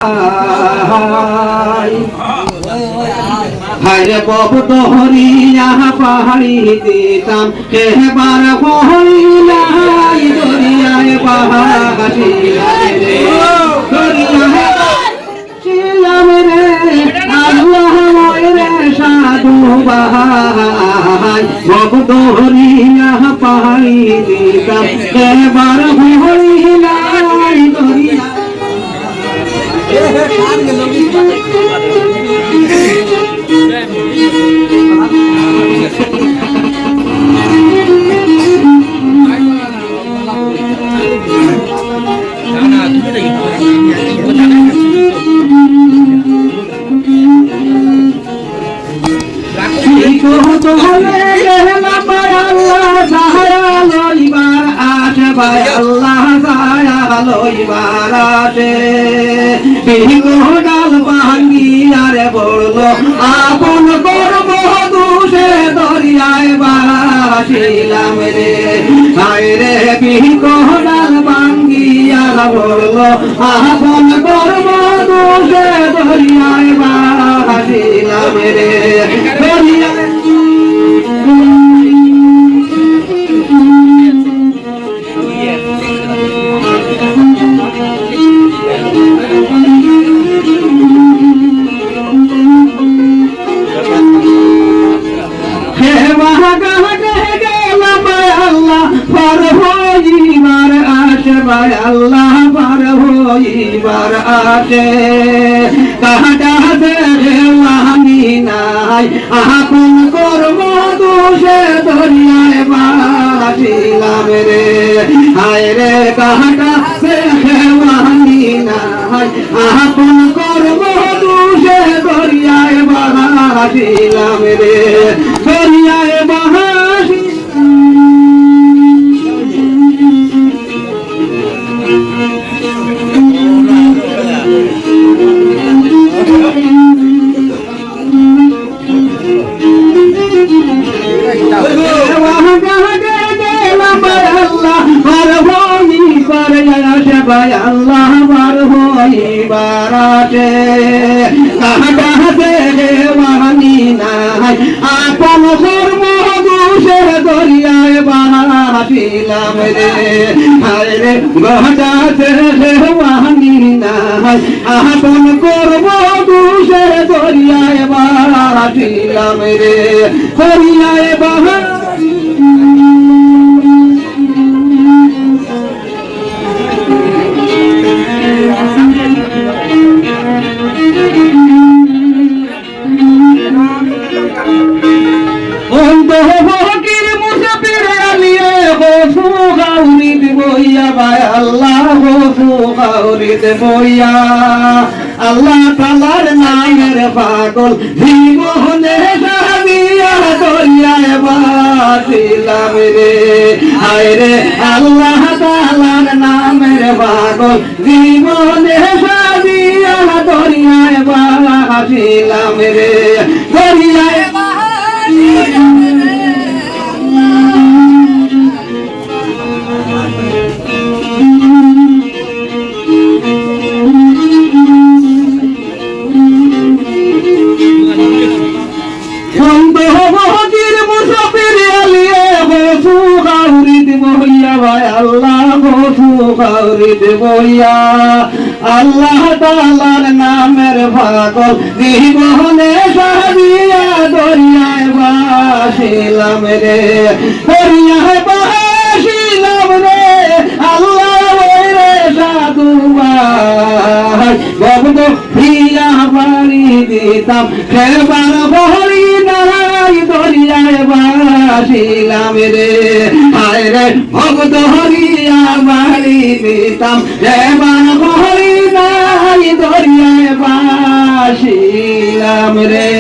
हरे बहुत हरिया पहाड़ी देताम के बार हरिया दरिया पहाड़ी रे अल्लाह मोरे साधु बहाई बहुत हरिया पहाड़ी देताम के बार हरिया दरिया ডাল ভাঙ্গিয়ারে বললো আপন করব দুষে দরিয়ায় বাসিলাম রে হায় রে ডাল ভাঙ্গিয়ারে বললো আপন করব দুষে দরিয়ায় বাসিলাম রে দরিয়ায় अल्लाह पर होइबार आटे काटा से वानी नाई आपन करब दोषे दरियाय बासिलाम रे हाय रे काटा से वानी नाई आपन करब दोषे दरियाय बासिलाम रे दरियाय अल्लाह पर होइबाराटे काटाते वानी नाई आपन कर्म दोषे दरियाय बासिलाम रे हाय रे काटाते वानी नाई आपन कर्म दोषे दरियाय बासिलाम रे दरियाय अल्लाह तालार नामेर पागल जीवने सादिया दरियाय बासिलाम रे हाय रे अल्लाह तालार नामेर पागल जीवने सादिया दरियाय बासिलाम रे दरियाय अल्लाह तालार नामेर पागल जीवने सादिया दरियाय बासिलाम रे दरियाय बासिलाम रे अल्लाह रे साधु भाई बहुत हिया बाड़ी दिताम खेबार बहरी नाई दरियाय बासिलाम रे हाय रे भगत हरिया बाड़ी दिताम खेबार बहरी नाई दरियाय बासिलाम रे।